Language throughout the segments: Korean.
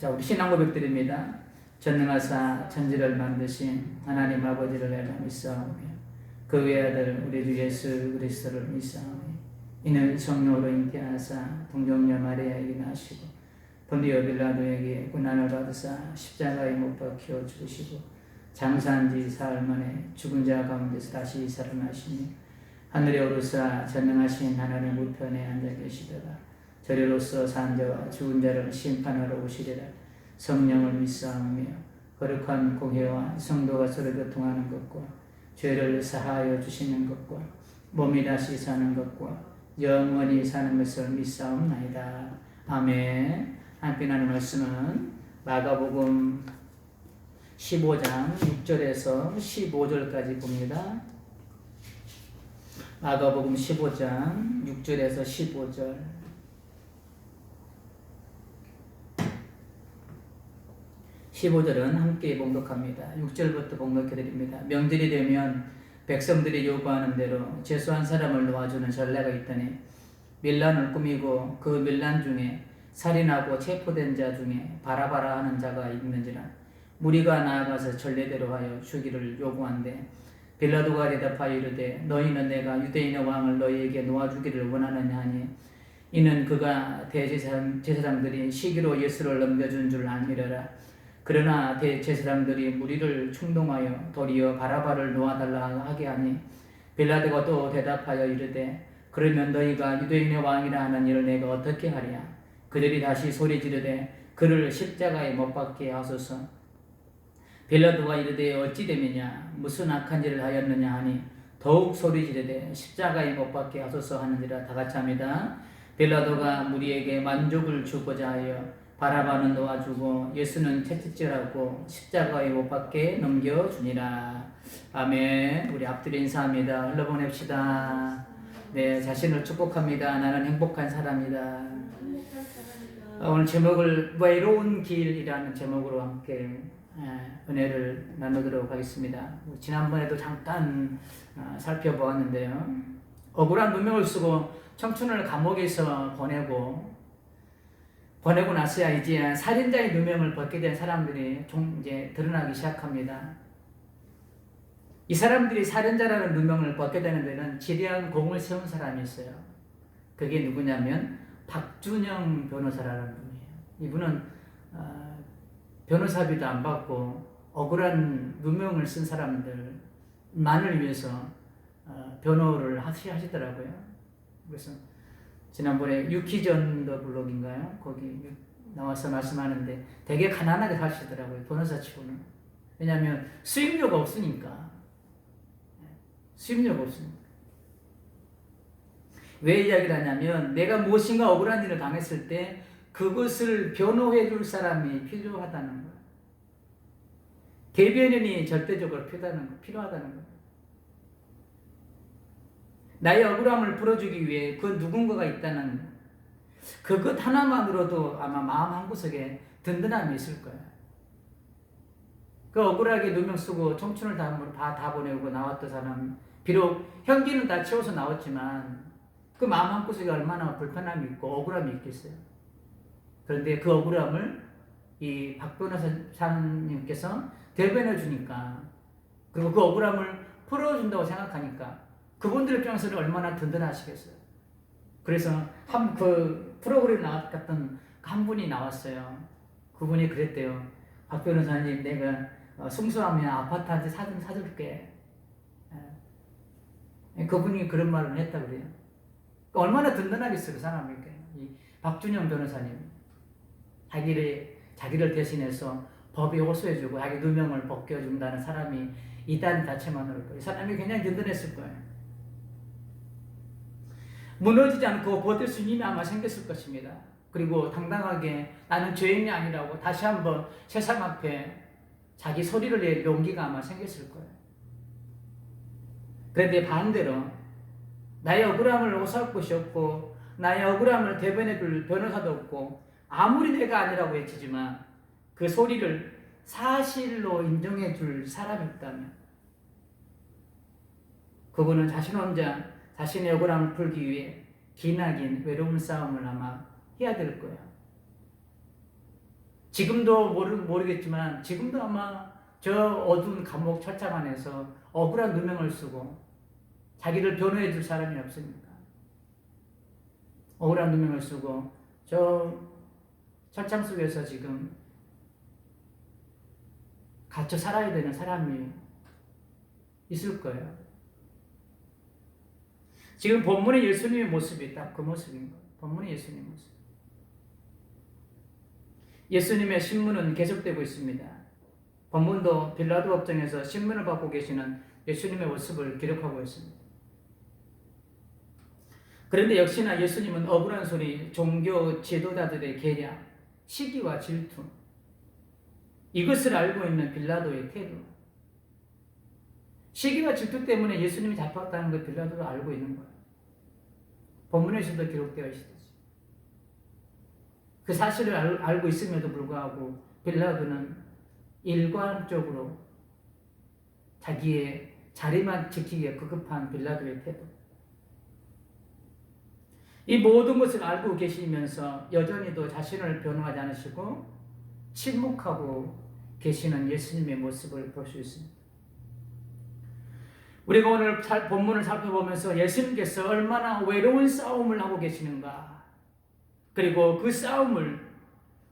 자, 우리 신앙 고백드립니다. 전능하사 천지를 만드신 하나님 아버지를 내가 믿사오며 그 외의 아들 우리 주 예수 그리스도를 믿사오며 이는 성령으로 잉태하사 동정녀 마리아에게 나시고 본디오 빌라도에게 고난을 받으사 십자가에 못 박혀 죽으시고 장사한 지 사흘 만에 죽은 자 가운데서 다시 살아나시니 하늘에 오르사 전능하신 하나님 우편에 앉아 계시다가 저리로서 산 자와 죽은 자를 심판하러 오시리라. 성령을 믿사오며 거룩한 공회와 성도가 서로 교통하는 것과 죄를 사하여 주시는 것과 몸이 다시 사는 것과 영원히 사는 것을 믿사옵나이다. 아멘. 함께 나눌 말씀은 마가복음 15장 6절에서 15절까지 봅니다. 마가복음 15장 6절에서 15절. 15절은 함께 봉독합니다. 6절부터 봉독해드립니다. 명절이 되면 백성들이 요구하는 대로 재수한 사람을 놓아주는 전례가 있더니 밀란을 꾸미고 그 밀란 중에 살인하고 체포된 자 중에 바라바라 하는 자가 있는지라 무리가 나아가서 전례대로 하여 주기를 요구한대 빌라도가 대답하여 이르되 너희는 내가 유대인의 왕을 너희에게 놓아주기를 원하느냐 하니 이는 그가 대제사장들이 시기로 예수를 넘겨준 줄 알미려라. 그러나 대제사장들이 무리를 충동하여 도리어 바라바를 놓아달라 하게 하니 빌라도가 또 대답하여 이르되 그러면 너희가 유대인의 왕이라 하는 일을 내가 어떻게 하랴. 그들이 다시 소리 지르되 그를 십자가에 못 박게 하소서. 빌라도가 이르되 어찌 되느냐 무슨 악한 일을 하였느냐 하니 더욱 소리 지르되 십자가에 못 박게 하소서 하는지라. 다 같이 합니다. 빌라도가 무리에게 만족을 주고자 하여 바라바는 놓아주고 예수는 채찍질하고 십자가에 못 박게 넘겨주니라. 아멘. 우리 앞뒤로 인사합니다. 흘러보냅시다. 네, 자신을 축복합니다. 나는 행복한 사람이다. 오늘 제목을 외로운 길이라는 제목으로 함께 은혜를 나누도록 하겠습니다. 지난번에도 잠깐 살펴보았는데요. 억울한 누명을 쓰고 청춘을 감옥에서 보내고 나서야 이제 살인자의 누명을 벗게 된 사람들이 이제 드러나기 시작합니다. 이 사람들이 살인자라는 누명을 벗게 되는 데는 지대한 공을 세운 사람이 있어요. 그게 누구냐면 박준영 변호사라는 분이에요. 이분은 변호사비도 안 받고 억울한 누명을 쓴 사람들만을 위해서 변호를 하시더라고요. 그래서 지난번에 유키전 더 블록인가요? 거기 나와서 말씀하는데 되게 가난하게 사시더라고요. 변호사 치고는. 왜냐하면 수입료가 없으니까. 왜 이야기를 하냐면 내가 무엇인가 억울한 일을 당했을 때 그것을 변호해 줄 사람이 필요하다는 거예요. 대변인이 절대적으로 필요하다는 거예요. 나의 억울함을 풀어주기 위해 그 누군가가 있다는 그것 하나만으로도 아마 마음 한구석에 든든함이 있을 거예요. 그 억울하게 누명 쓰고 청춘을 다 보내고 나왔던 사람, 비록 형기는 다 채워서 나왔지만 그 마음 한구석에 얼마나 불편함이 있고 억울함이 있겠어요. 그런데 그 억울함을 이 박 변호사님께서 대변해 주니까, 그리고 그 억울함을 풀어준다고 생각하니까 그분들 입장에서는 얼마나 든든하시겠어요. 그래서 그 프로그램에 나왔던 한 분이 나왔어요. 그분이 그랬대요. 박 변호사님, 내가 승소하면 아파트한테 사줄게. 그분이 그런 말을 했다고 그래요. 얼마나 든든하겠어요, 그 사람에게. 이 박준영 변호사님. 자기를 대신해서 법에 호소해주고 자기 누명을 벗겨준다는 사람이 있다는 자체만으로도 이 사람이 굉장히 든든했을 거예요. 무너지지 않고 버틸 수 있는 힘이 아마 생겼을 것입니다. 그리고 당당하게 나는 죄인이 아니라고 다시 한번 세상 앞에 자기 소리를 낼 용기가 아마 생겼을 거예요. 그런데 반대로 나의 억울함을 호소할 곳이 없고 나의 억울함을 대변해 줄 변호사도 없고 아무리 내가 아니라고 외치지만 그 소리를 사실로 인정해 줄 사람이 있다면 그분은 자신 혼자 자신의 억울함을 풀기 위해 기나긴 외로운 싸움을 아마 해야 될 거예요. 지금도 모르겠지만 지금도 아마 저 어두운 감옥 철장 안에서 억울한 누명을 쓰고 자기를 변호해 줄 사람이 없으니까 억울한 누명을 쓰고 저 철장 속에서 지금 갇혀 살아야 되는 사람이 있을 거예요. 지금 본문의 예수님의 모습이 딱 그 모습인 거예요. 본문의 예수님의 모습. 예수님의 신문은 계속되고 있습니다. 본문도 빌라도 법정에서 신문을 받고 계시는 예수님의 모습을 기록하고 있습니다. 그런데 역시나 예수님은 억울한 소리, 종교 지도자들의 계략, 시기와 질투, 이것을 알고 있는 빌라도의 태도, 시기와 질투 때문에 예수님이 잡혔다는 걸 빌라도도 알고 있는 거예요. 본문에서도 기록되어 있듯이. 그 사실을 알고 있음에도 불구하고 빌라도는 일관적으로 자기의 자리만 지키기에 급급한 빌라도의 태도. 이 모든 것을 알고 계시면서 여전히도 자신을 변호하지 않으시고 침묵하고 계시는 예수님의 모습을 볼 수 있습니다. 우리가 오늘 본문을 살펴보면서 예수님께서 얼마나 외로운 싸움을 하고 계시는가, 그리고 그 싸움을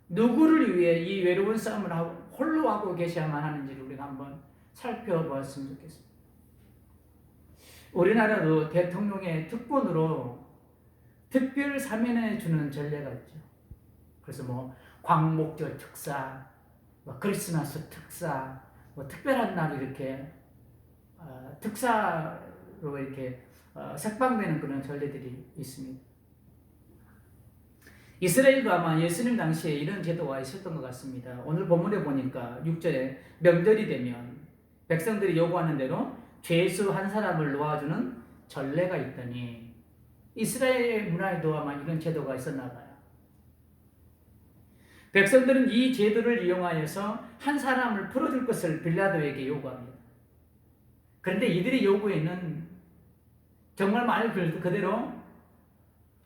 누구를 위해 이 외로운 싸움을 홀로 하고 계셔야만 하는지를 우리가 한번 살펴보았으면 좋겠습니다. 우리나라도 대통령의 특권으로 특별 사면해 주는 전례가 있죠. 그래서 뭐 광복절 특사, 뭐 크리스마스 특사, 뭐 특별한 날 이렇게 특사로 이렇게 색방되는 그런 전례들이 있습니다. 이스라엘도 아마 예수님 당시에 이런 제도가 있었던 것 같습니다. 오늘 본문에 보니까 6절에 명절이 되면 백성들이 요구하는 대로 죄수 한 사람을 놓아주는 전례가 있더니, 이스라엘 문화에도 아마 이런 제도가 있었나 봐요. 백성들은 이 제도를 이용하여서 한 사람을 풀어줄 것을 빌라도에게 요구합니다. 그런데 이들의 요구에는 정말 말 그대로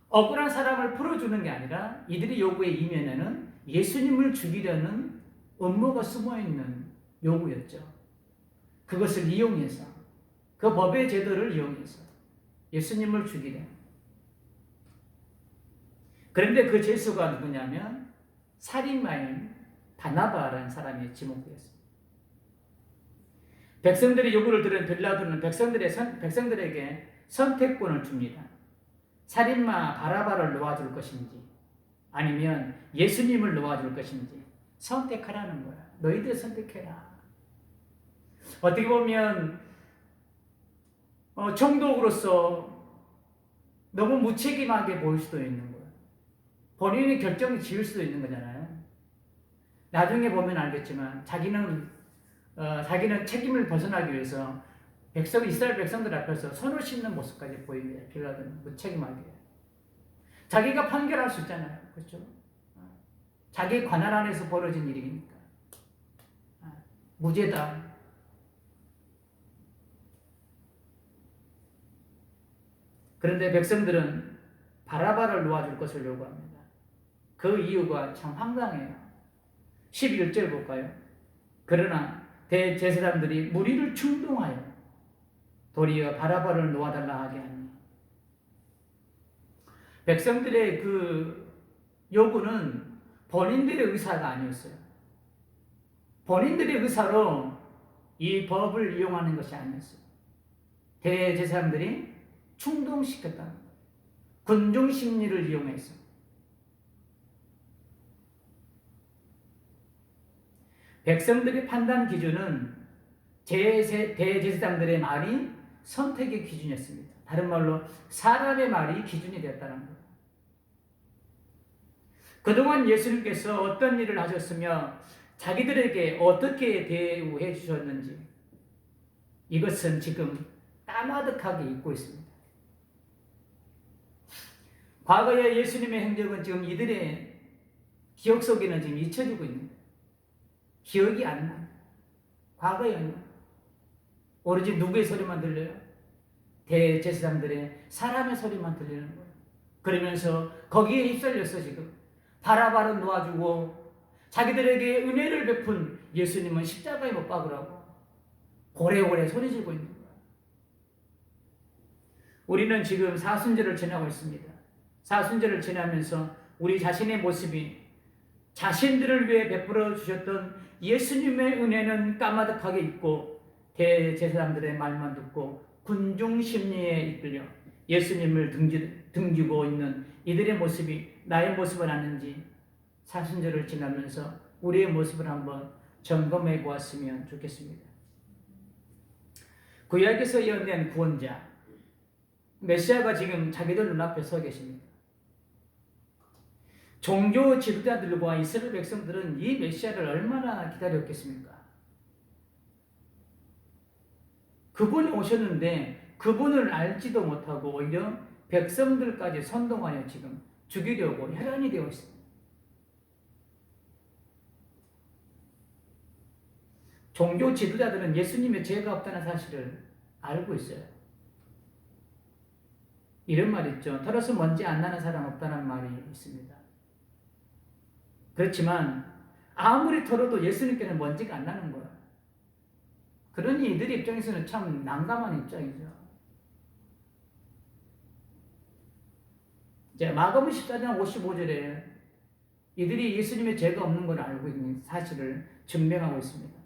억울한 사람을 풀어주는 게 아니라 이들의 요구의 이면에는 예수님을 죽이려는 음모가 숨어있는 요구였죠. 그것을 이용해서, 그 법의 제도를 이용해서 예수님을 죽이려. 그런데 그 죄수가 누구냐면 살인마인 바나바라는 사람이 지목되었습니다. 백성들의 요구를 들은 빌라도는 백성들에게 선택권을 줍니다. 살인마 바라바를 놓아줄 것인지 아니면 예수님을 놓아줄 것인지 선택하라는 거야. 너희들 선택해라. 어떻게 보면 총독으로서 너무 무책임하게 보일 수도 있는 거야. 본인이 결정을 지을 수도 있는 거잖아요. 나중에 보면 알겠지만 자기는 책임을 벗어나기 위해서 이스라엘 백성들 앞에서 손을 씻는 모습까지 보입니다. 빌라도는 무책임하게. 자기가 판결할 수 있잖아요. 그렇죠? 자기 관할 안에서 벌어진 일이니까. 무죄다. 그런데 백성들은 바라바를 놓아줄 것을 요구합니다. 그 이유가 참 황당해요. 11절 볼까요? 그러나 대제사장들이 무리를 충동하여 도리어 바라바를 놓아달라 하게 하니, 백성들의 그 요구는 본인들의 의사가 아니었어요. 본인들의 의사로 이 법을 이용하는 것이 아니었어요. 대제사장들이 충동시켰다는 거예요. 군중 심리를 이용해서. 백성들의 판단 기준은 대제사장들의 말이 선택의 기준이었습니다. 다른 말로 사람의 말이 기준이 되었다는 거예요. 그동안 예수님께서 어떤 일을 하셨으며 자기들에게 어떻게 대우해 주셨는지, 이것은 지금 까마득하게 잊고 있습니다. 과거의 예수님의 행적은 지금 이들의 기억 속에는 지금 잊혀지고 있는 거예요. 기억이 안 나. 과거에는 오로지 누구의 소리만 들려요? 대제사장들의 사람의 소리만 들리는 거예요. 그러면서 거기에 휩쓸렸어. 지금 바라바를 놓아주고 자기들에게 은혜를 베푼 예수님은 십자가에 못 박으라고 고래고래 소리 지르고 있는 거예요. 우리는 지금 사순절을 지나고 있습니다. 사순절을 지나면서 우리 자신의 모습이 자신들을 위해 베풀어 주셨던 예수님의 은혜는 까마득하게 있고 대제사장들의 말만 듣고 군중 심리에 이끌려 예수님을 등지고 있는 이들의 모습이 나의 모습은 아닌지 사순절을 지나면서 우리의 모습을 한번 점검해 보았으면 좋겠습니다. 구약에서 예언된 구원자 메시아가 지금 자기들 눈앞에 서 계십니다. 종교 지도자들과 이스라엘 백성들은 이 메시아를 얼마나 기다렸겠습니까? 그분이 오셨는데 그분을 알지도 못하고 오히려 백성들까지 선동하여 지금 죽이려고 혈안이 되어 있습니다. 종교 지도자들은 예수님의 죄가 없다는 사실을 알고 있어요. 이런 말이 있죠. 털어서 먼지 안 나는 사람 없다는 말이 있습니다. 그렇지만 아무리 털어도 예수님께는 먼지가 안 나는 거예요. 그러니 이들의 입장에서는 참 난감한 입장이죠. 이제 마가복음 14장 55절에 이들이 예수님의 죄가 없는 걸 알고 있는 사실을 증명하고 있습니다.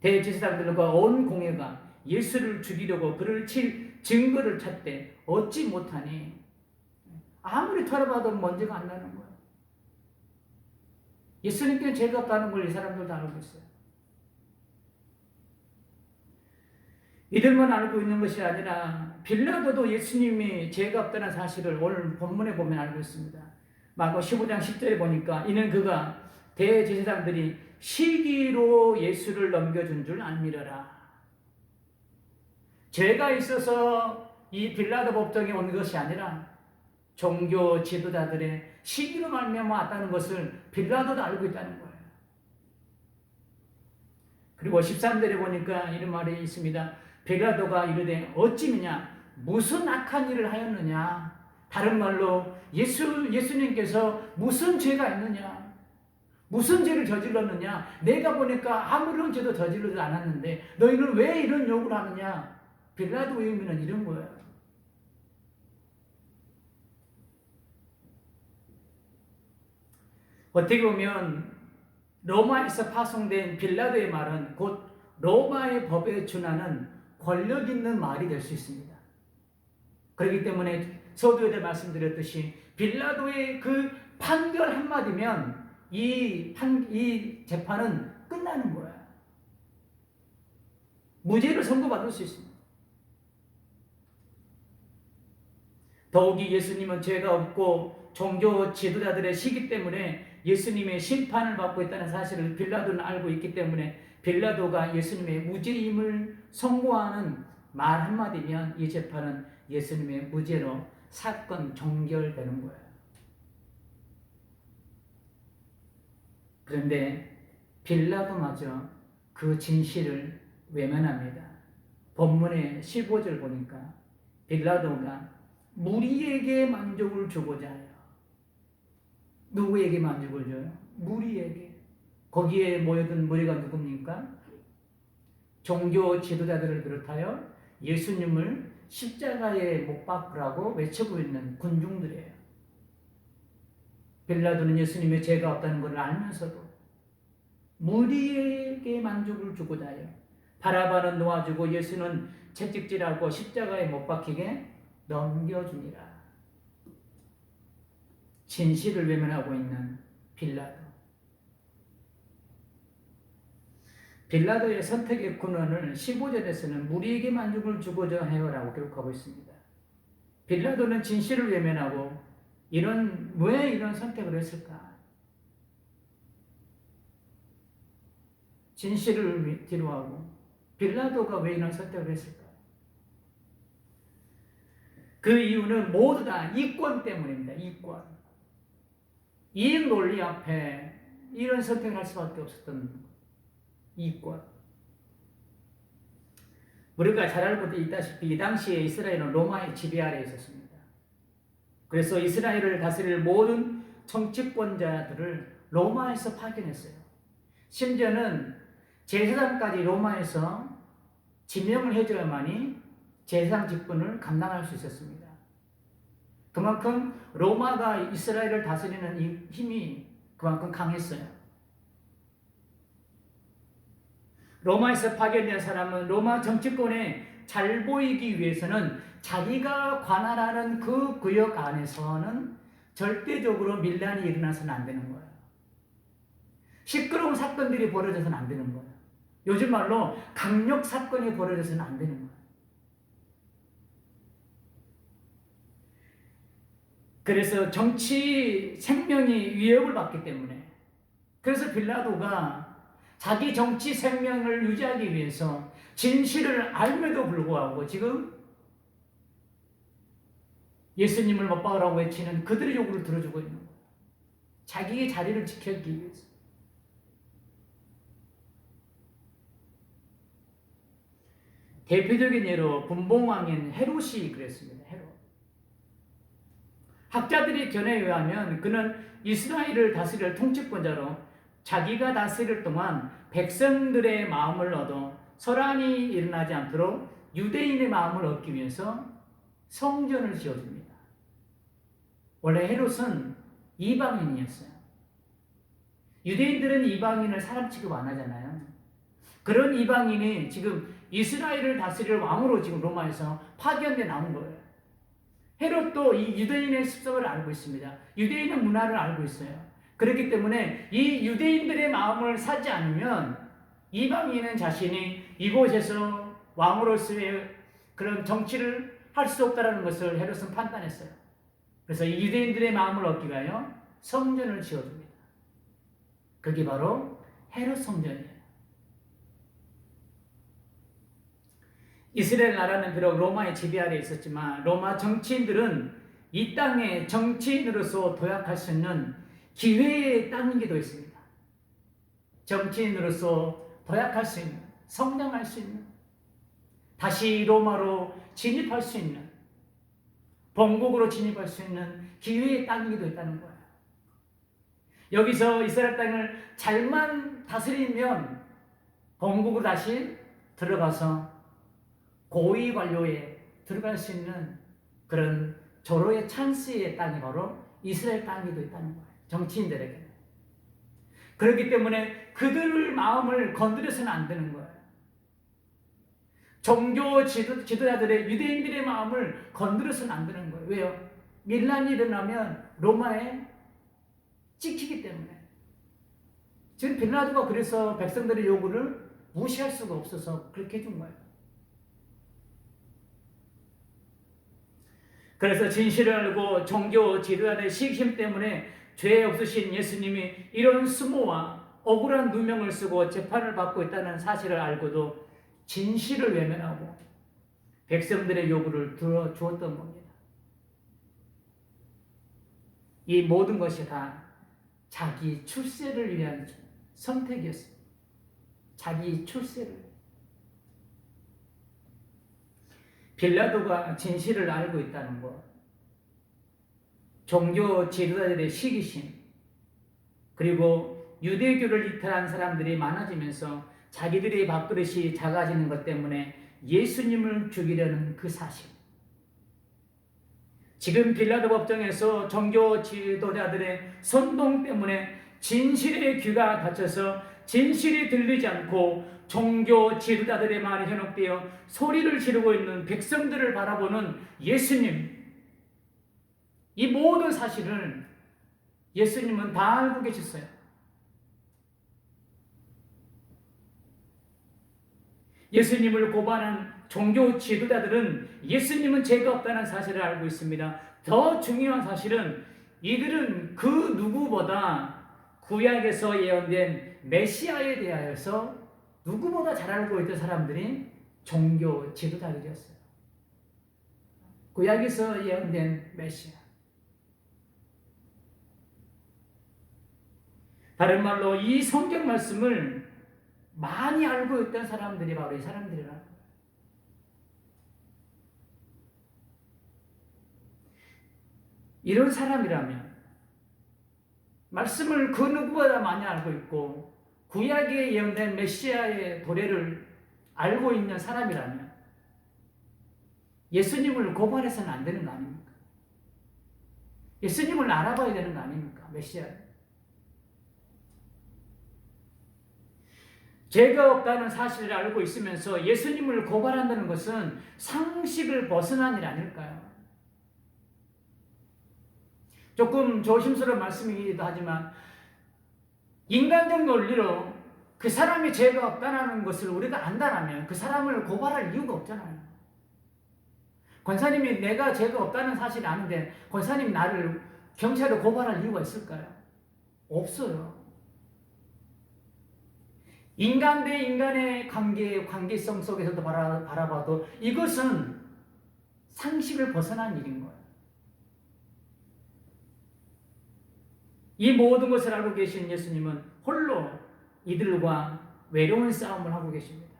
대제사장들과 온 공회가 예수를 죽이려고 그를 칠 증거를 찾되 얻지 못하니 아무리 털어봐도 먼지가 안 나는 거예요. 예수님께는 죄가 없다는 걸 이 사람들도 알고 있어요. 이들만 알고 있는 것이 아니라 빌라도도 예수님이 죄가 없다는 사실을 오늘 본문에 보면 알고 있습니다. 마가복음 15장 10절에 보니까 이는 그가 대제사장들이 시기로 예수를 넘겨준 줄 알미러라. 죄가 있어서 이 빌라도 법정에 온 것이 아니라 종교 지도자들의 시기로 말미암아 왔다는 것을 빌라도도 알고 있다는 거예요. 그리고 13절에 보니까 이런 말이 있습니다. 빌라도가 이르되 어찌느냐 무슨 악한 일을 하였느냐. 다른 말로 예수님께서 무슨 죄가 있느냐, 무슨 죄를 저질렀느냐. 내가 보니까 아무런 죄도 저질러지 않았는데 너희는 왜 이런 욕을 하느냐. 빌라도의 의미는 이런 거예요. 어떻게 보면 로마에서 파송된 빌라도의 말은 곧 로마의 법에 준하는 권력 있는 말이 될 수 있습니다. 그렇기 때문에 서두에도 말씀드렸듯이 빌라도의 그 판결 한마디면 이 재판은 끝나는 거예요. 무죄를 선고받을 수 있습니다. 더욱이 예수님은 죄가 없고 종교 지도자들의 시기 때문에 예수님의 심판을 받고 있다는 사실을 빌라도는 알고 있기 때문에 빌라도가 예수님의 무죄임을 선고하는 말 한마디면 이 재판은 예수님의 무죄로 사건 종결되는 거예요. 그런데 빌라도마저 그 진실을 외면합니다. 본문의 15절 보니까 빌라도가 무리에게 만족을 주고자 해요. 누구에게 만족을 줘요? 무리에게. 거기에 모여든 무리가 누굽니까? 종교 지도자들을 비롯하여 예수님을 십자가에 못 박으라고 외치고 있는 군중들이에요. 빌라도는 예수님의 죄가 없다는 것을 알면서도 무리에게 만족을 주고자 해요. 바라바는 놓아주고 예수는 채찍질하고 십자가에 못 박히게 넘겨주니라. 진실을 외면하고 있는 빌라도. 빌라도의 선택의 근원을 15절에서는 무리에게 만족을 주고자 해요라고 기록하고 있습니다. 빌라도는 진실을 외면하고 왜 이런 선택을 했을까? 진실을 뒤로하고 빌라도가 왜 이런 선택을 했을까? 그 이유는 모두 다 이권 때문입니다. 이익 논리 앞에 이런 선택을 할 수밖에 없었던 이권. 우리가 잘 알고 있다시피 이 당시에 이스라엘은 로마의 지배 아래에 있었습니다. 그래서 이스라엘을 다스릴 모든 정치권자들을 로마에서 파견했어요. 심지어는 제사장까지 로마에서 지명을 해줘야만이 제사장 직분을 감당할 수 있었습니다. 그만큼 로마가 이스라엘을 다스리는 이 힘이 그만큼 강했어요. 로마에서 파견된 사람은 로마 정치권에 잘 보이기 위해서는 자기가 관할하는 그 구역 안에서는 절대적으로 밀란이 일어나서는 안 되는 거예요. 시끄러운 사건들이 벌어져서는 안 되는 거예요. 요즘 말로 강력 사건이 벌어져서는 안 되는 거예요. 그래서 정치 생명이 위협을 받기 때문에, 그래서 빌라도가 자기 정치 생명을 유지하기 위해서 진실을 알면도 불구하고 지금 예수님을 못 박으라고 외치는 그들의 요구를 들어주고 있는 거예요. 자기의 자리를 지키기 위해서. 대표적인 예로 분봉왕인 헤롯이 그랬습니다. 헤롯. 학자들의 견해에 의하면 그는 이스라엘을 다스릴 통치권자로 자기가 다스릴 동안 백성들의 마음을 얻어 소란이 일어나지 않도록 유대인의 마음을 얻기 위해서 성전을 지어줍니다. 원래 헤롯은 이방인이었어요. 유대인들은 이방인을 사람 취급 안 하잖아요. 그런 이방인이 지금 이스라엘을 다스릴 왕으로 지금 로마에서 파견돼 나온 거예요. 헤롯도 이 유대인의 습성을 알고 있습니다. 유대인의 문화를 알고 있어요. 그렇기 때문에 이 유대인들의 마음을 사지 않으면 이방인은 자신이 이곳에서 왕으로서의 그런 정치를 할 수 없다는 것을 헤롯은 판단했어요. 그래서 이 유대인들의 마음을 얻기 위하여 성전을 지어줍니다. 그게 바로 헤롯 성전이에요. 이스라엘 나라는 비록 로마의 지배 아래 있었지만 로마 정치인들은 이 땅에 정치인으로서 도약할 수 있는 기회의 땅이기도 했습니다. 정치인으로서 도약할 수 있는, 성장할 수 있는, 다시 로마로 진입할 수 있는, 본국으로 진입할 수 있는 기회의 땅이기도 했다는 거예요. 여기서 이스라엘 땅을 잘만 다스리면 본국으로 다시 들어가서 고위 관료에 들어갈 수 있는 그런 조로의 찬스의 땅이 바로 이스라엘 땅이기도 있다는 거예요. 정치인들에게는. 그렇기 때문에 그들 마음을 건드려서는 안 되는 거예요. 종교 지도자들의 유대인들의 마음을 건드려서는 안 되는 거예요. 왜요? 밀란이 일어나면 로마에 찍히기 때문에. 지금 빌라도가 그래서 백성들의 요구를 무시할 수가 없어서 그렇게 해준 거예요. 그래서 진실을 알고 종교 지도자들의 시기심 때문에 죄 없으신 예수님이 이런 수모와 억울한 누명을 쓰고 재판을 받고 있다는 사실을 알고도 진실을 외면하고 백성들의 요구를 들어주었던 겁니다. 이 모든 것이 다 자기 출세를 위한 선택이었습니다. 자기 출세를. 빌라도가 진실을 알고 있다는 것, 종교 지도자들의 시기심, 그리고 유대교를 이탈한 사람들이 많아지면서 자기들의 밥그릇이 작아지는 것 때문에 예수님을 죽이려는 그 사실. 지금 빌라도 법정에서 종교 지도자들의 선동 때문에 진실의 귀가 닫혀서 진실이 들리지 않고 종교 지도자들의 말이 현혹되어 소리를 지르고 있는 백성들을 바라보는 예수님, 이 모든 사실을 예수님은 다 알고 계셨어요. 예수님을 고발한 종교 지도자들은 예수님은 죄가 없다는 사실을 알고 있습니다. 더 중요한 사실은 이들은 그 누구보다 구약에서 예언된 메시아에 대하여서 누구보다 잘 알고 있던 사람들이 종교 지도자들이었어요. 구약에서 예언된 메시아. 다른 말로 이 성경 말씀을 많이 알고 있던 사람들이 바로 이 사람들이라는 거예요. 이런 사람이라면 말씀을 그 누구보다 많이 알고 있고 구약에 예언된 메시아의 도래를 알고 있는 사람이라면 예수님을 고발해서는 안 되는 거 아닙니까? 예수님을 알아봐야 되는 거 아닙니까? 메시아. 죄가 없다는 사실을 알고 있으면서 예수님을 고발한다는 것은 상식을 벗어난 일 아닐까요? 조금 조심스러운 말씀이기도 하지만 인간적 논리로 그 사람이 죄가 없다는 것을 우리가 안다라면 그 사람을 고발할 이유가 없잖아요. 권사님이 내가 죄가 없다는 사실을 아는데 권사님이 나를 경찰에 고발할 이유가 있을까요? 없어요. 인간 대 인간의 관계성 속에서도 바라봐도 이것은 상식을 벗어난 일인 거예요. 이 모든 것을 알고 계신 예수님은 홀로 이들과 외로운 싸움을 하고 계십니다.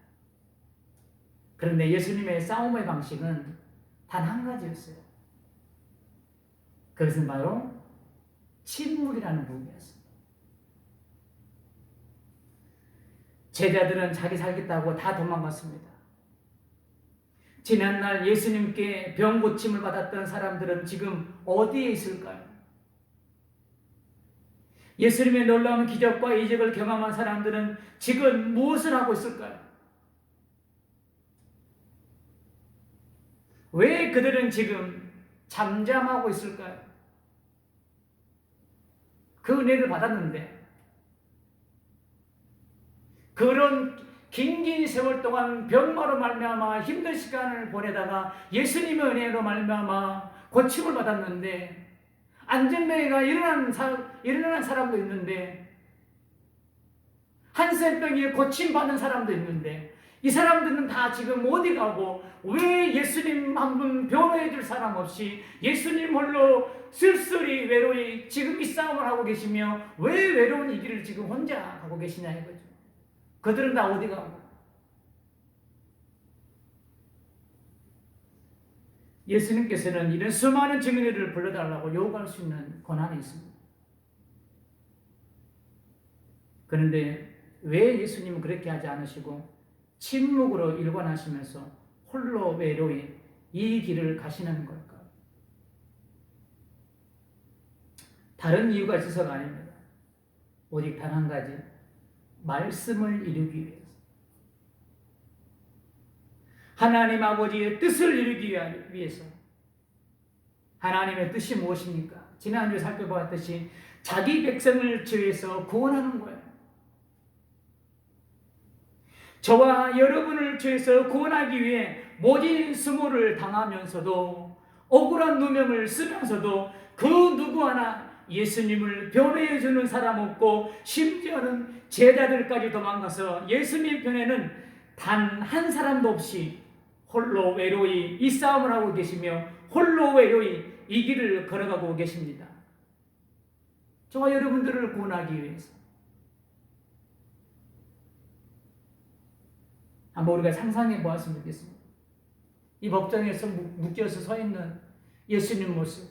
그런데 예수님의 싸움의 방식은 단 한 가지였어요. 그것은 바로 침묵이라는 무기였습니다. 제자들은 자기 살겠다고 다 도망갔습니다. 지난날 예수님께 병 고침을 받았던 사람들은 지금 어디에 있을까요? 예수님의 놀라운 기적과 이적을 경험한 사람들은 지금 무엇을 하고 있을까요? 왜 그들은 지금 잠잠하고 있을까요? 그 은혜를 받았는데 그런 긴 세월 동안 병마로 말미암아 힘든 시간을 보내다가 예수님의 은혜로 말미암아 고침을 받았는데 안전병이가 일어나는 사람도 있는데 한센병에 고침받은 사람도 있는데 이 사람들은 다 지금 어디 가고 왜 예수님 한 분 변호해 줄 사람 없이 예수님 홀로 쓸쓸히 외로이 지금 이 싸움을 하고 계시며 왜 외로운 이 길을 지금 혼자 가고 계시냐 이거죠. 그들은 다 어디 가고 예수님께서는 이런 수많은 증인들을 불러달라고 요구할 수 있는 권한이 있습니다. 그런데 왜 예수님은 그렇게 하지 않으시고 침묵으로 일관하시면서 홀로 외로이 이 길을 가시는 걸까? 다른 이유가 있어서가 아닙니다. 오직 단 한 가지, 말씀을 이루기 위해서. 하나님 아버지의 뜻을 이루기 위해서. 하나님의 뜻이 무엇입니까? 지난주에 살펴보았듯이 자기 백성을 죄에서 구원하는 거예요. 저와 여러분을 죄에서 구원하기 위해 모진 수모를 당하면서도 억울한 누명을 쓰면서도 그 누구 하나 예수님을 변호해 주는 사람 없고 심지어는 제자들까지 도망가서 예수님 편에는 단 한 사람도 없이 홀로 외로이 이 싸움을 하고 계시며 홀로 외로이 이 길을 걸어가고 계십니다. 저와 여러분들을 구원하기 위해서. 한번 우리가 상상해 보았으면 좋겠습니다. 이 법정에서 묶여서 서 있는 예수님 모습.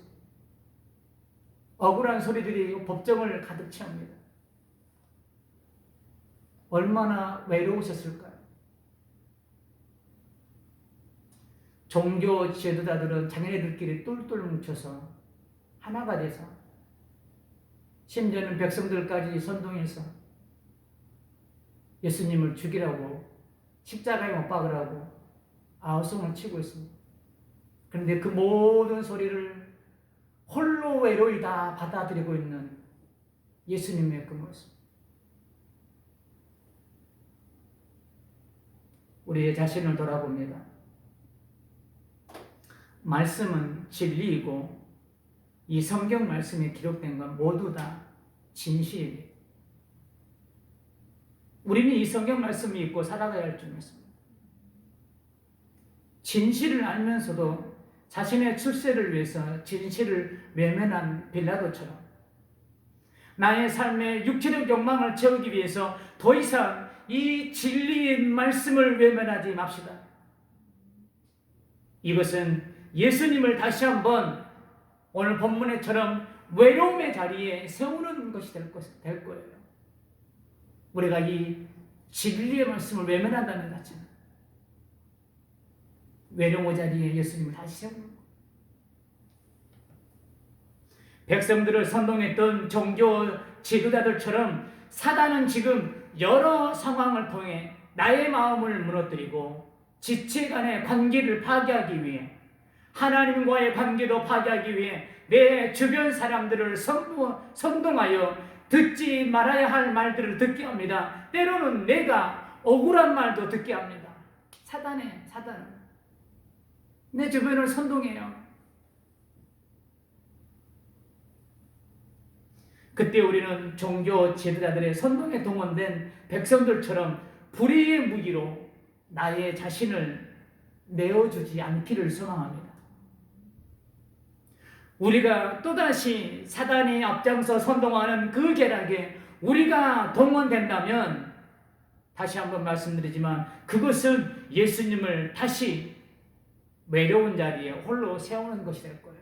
억울한 소리들이 법정을 가득 채웁니다. 얼마나 외로우셨을까요? 종교 지도자들은 자기네들끼리 똘똘 뭉쳐서 하나가 돼서 심지어는 백성들까지 선동해서 예수님을 죽이라고 십자가에 못 박으라고 아우성을 치고 있습니다. 그런데 그 모든 소리를 홀로 외로이 다 받아들이고 있는 예수님의 그 모습. 우리의 자신을 돌아봅니다. 말씀은 진리이고 이 성경 말씀에 기록된 건 모두 다 진실이에요. 우리는 이 성경 말씀이 있고 살아가야 할 줄 믿습니다. 진실을 알면서도 자신의 출세를 위해서 진실을 외면한 빌라도처럼 나의 삶의 육체적 욕망을 채우기 위해서 더 이상 이 진리의 말씀을 외면하지 맙시다. 이것은 예수님을 다시 한번 오늘 본문에처럼 외로움의 자리에 세우는 것이 될 거예요. 우리가 이 진리의 말씀을 외면한다는 자체는 외로움의 자리에 예수님을 다시 세우는 거예요. 백성들을 선동했던 종교 지도자들처럼 사단은 지금 여러 상황을 통해 나의 마음을 무너뜨리고 지체 간의 관계를 파괴하기 위해, 하나님과의 관계도 파괴하기 위해 내 주변 사람들을 선동하여 듣지 말아야 할 말들을 듣게 합니다. 때로는 내가 억울한 말도 듣게 합니다. 사단은 내 주변을 선동해요. 그때 우리는 종교 지도자들의 선동에 동원된 백성들처럼 불의의 무기로 나의 자신을 내어주지 않기를 소망합니다. 우리가 또다시 사단이 앞장서 선동하는 그 계략에 우리가 동원된다면, 다시 한번 말씀드리지만 그것은 예수님을 다시 외로운 자리에 홀로 세우는 것이 될 거예요.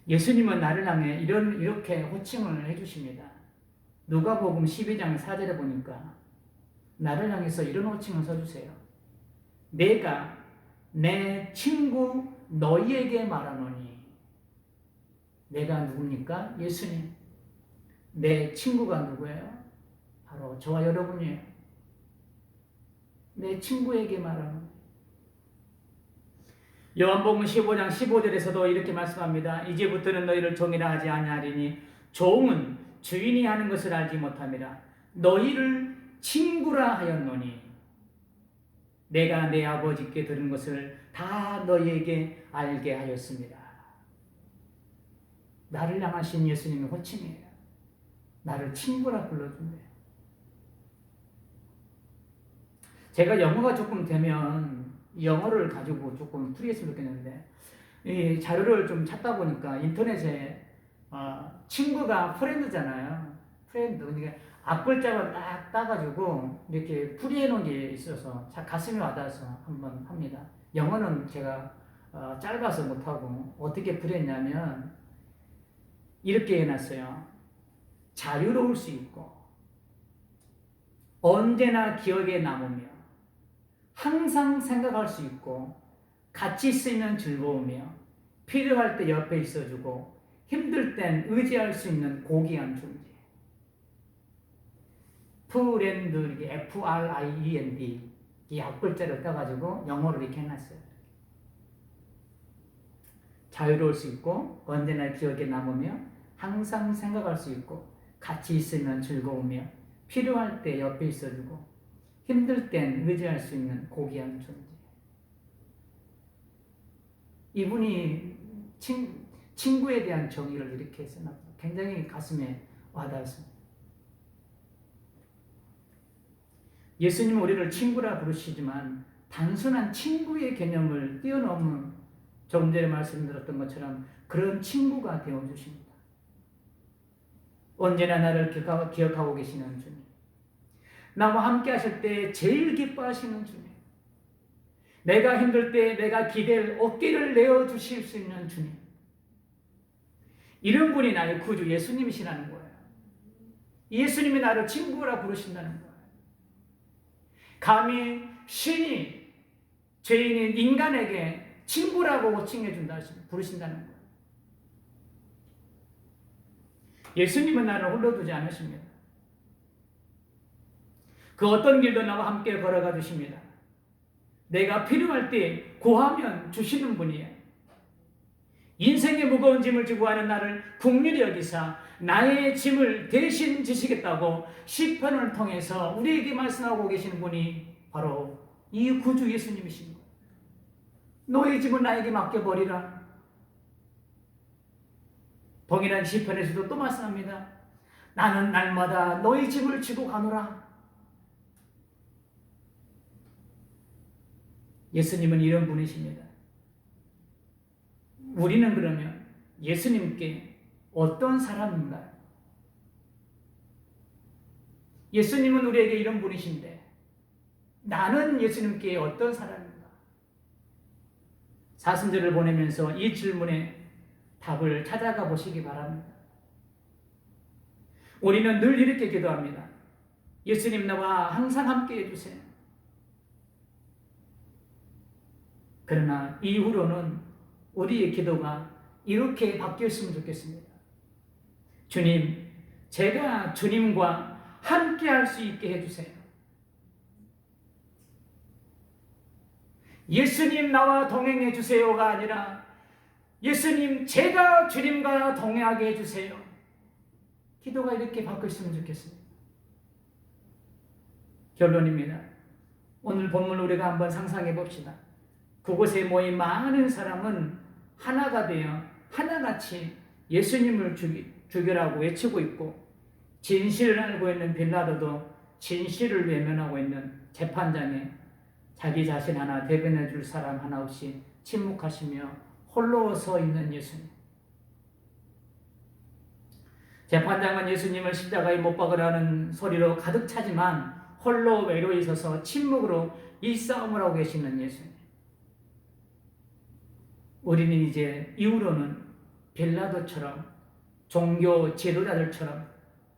예수님은 나를 향해 이렇게 호칭을 해주십니다. 누가복음 12장 4절에 보니까 나를 향해서 이런 호칭을 써주세요. 내가 내 친구 너희에게 말하노니. 내가 누굽니까? 예수님. 내 친구가 누구예요? 바로 저와 여러분이에요. 내 친구에게 말하노니. 요한복음 15장 15절에서도 이렇게 말씀합니다. 이제부터는 너희를 종이라 하지 아니하리니 종은 주인이 하는 것을 알지 못함이라. 너희를 친구라 하였노니 내가 내 아버지께 들은 것을 다 너희에게 알게 하였습니다. 나를 향하신 예수님의 호칭이에요. 나를 친구라 불러준대요. 제가 영어가 조금 되면 영어를 가지고 조금 풀이했으면 좋겠는데, 이 자료를 좀 찾다 보니까 인터넷에 친구가 프렌드잖아요. 프렌드. 그러니까 앞글자만 딱 따가지고 이렇게 풀이해 놓은 게 있어서 가슴이 와닿아서 한번 합니다. 영어는 제가 짧아서 못하고 어떻게 풀이했냐면 이렇게 해놨어요. 자유로울 수 있고 언제나 기억에 남으며 항상 생각할 수 있고 같이 있으면 즐거우며 필요할 때 옆에 있어주고 힘들 땐 의지할 수 있는 고귀한 존재. 프렌드, 이렇게 F-R-I-E-N-D 이 앞글자를 따가지고 영어로 이렇게 해놨어요. 자유로울 수 있고 언제나 기억에 남으며 항상 생각할 수 있고 같이 있으면 즐거우며 필요할 때 옆에 있어주고 힘들 땐 의지할 수 있는 고귀한 존재. 이분이 친구에 대한 정의를 이렇게 써놨고 굉장히 가슴에 와닿았습니다. 예수님은 우리를 친구라 부르시지만 단순한 친구의 개념을 뛰어넘은, 조금 전에 말씀드렸던 것처럼 그런 친구가 되어주십니다. 언제나 나를 기억하고 계시는 주님, 나와 함께 하실 때 제일 기뻐하시는 주님, 내가 힘들 때 내가 기댈 어깨를 내어주실 수 있는 주님, 이런 분이 나의 구주 예수님이시라는 거예요. 예수님이 나를 친구라 부르신다는 거예요. 감히 신이 죄인인 인간에게 친구라고 호칭해준다, 부르신다는 거예요. 예수님은 나를 홀로 두지 않으십니다. 그 어떤 길도 나와 함께 걸어가 주십니다. 내가 필요할 때 구하면 주시는 분이에요. 인생의 무거운 짐을 지고 가는 나를 긍휼히 여기사 나의 짐을 대신 지시겠다고 시편을 통해서 우리에게 말씀하고 계시는 분이 바로 이 구주 예수님이십니다. 너의 짐을 나에게 맡겨버리라. 동일한 시편에서도 또 말씀합니다. 나는 날마다 너의 짐을 지고 가노라. 예수님은 이런 분이십니다. 우리는 그러면 예수님께 어떤 사람인가요? 예수님은 우리에게 이런 분이신데 나는 예수님께 어떤 사람인가? 사순절을 보내면서 이 질문에 답을 찾아가 보시기 바랍니다. 우리는 늘 이렇게 기도합니다. 예수님 나와 항상 함께 해주세요. 그러나 이후로는 우리의 기도가 이렇게 바뀌었으면 좋겠습니다. 주님, 제가 주님과 함께 할 수 있게 해주세요. 예수님 나와 동행해 주세요가 아니라 예수님 제가 주님과 동행하게 해주세요. 기도가 이렇게 바뀌었으면 좋겠습니다. 결론입니다. 오늘 본문 우리가 한번 상상해 봅시다. 그곳에 모인 많은 사람은 하나가 되어 하나같이 예수님을 죽여라고 외치고 있고, 진실을 알고 있는 빌라도도 진실을 외면하고 있는 재판장에 자기 자신 하나 대변해 줄 사람 하나 없이 침묵하시며 홀로 서 있는 예수님. 재판장은 예수님을 십자가에 못 박으라는 소리로 가득 차지만 홀로 외로이 서서 침묵으로 이 싸움을 하고 계시는 예수님. 우리는 이제 이후로는 빌라도처럼, 종교 지도자들처럼,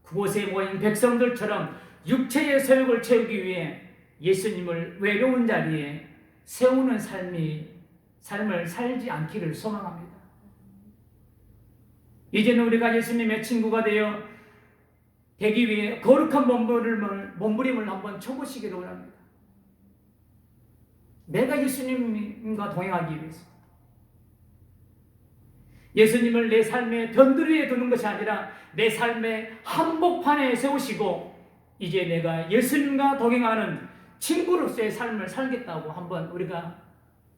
그곳에 모인 백성들처럼 육체의 소욕을 채우기 위해 예수님을 외로운 자리에 세우는 삶을 살지 않기를 소망합니다. 이제는 우리가 예수님의 친구가 되기 위해 거룩한 몸부림을 한번 쳐보시기를 원합니다. 내가 예수님과 동행하기 위해서, 예수님을 내 삶의 변두리에 두는 것이 아니라 내 삶의 한복판에 세우시고 이제 내가 예수님과 동행하는 친구로서의 삶을 살겠다고 한번 우리가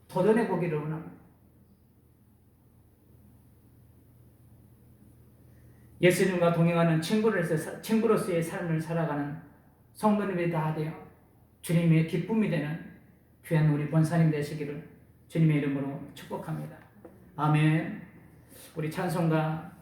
도전해 보기를 원합니다. 예수님과 동행하는 친구로서의 삶을 살아가는 성도님이 다 되어 주님의 기쁨이 되는 귀한 우리 권사님 되시기를 주님의 이름으로 축복합니다. 아멘. 우리 찬송가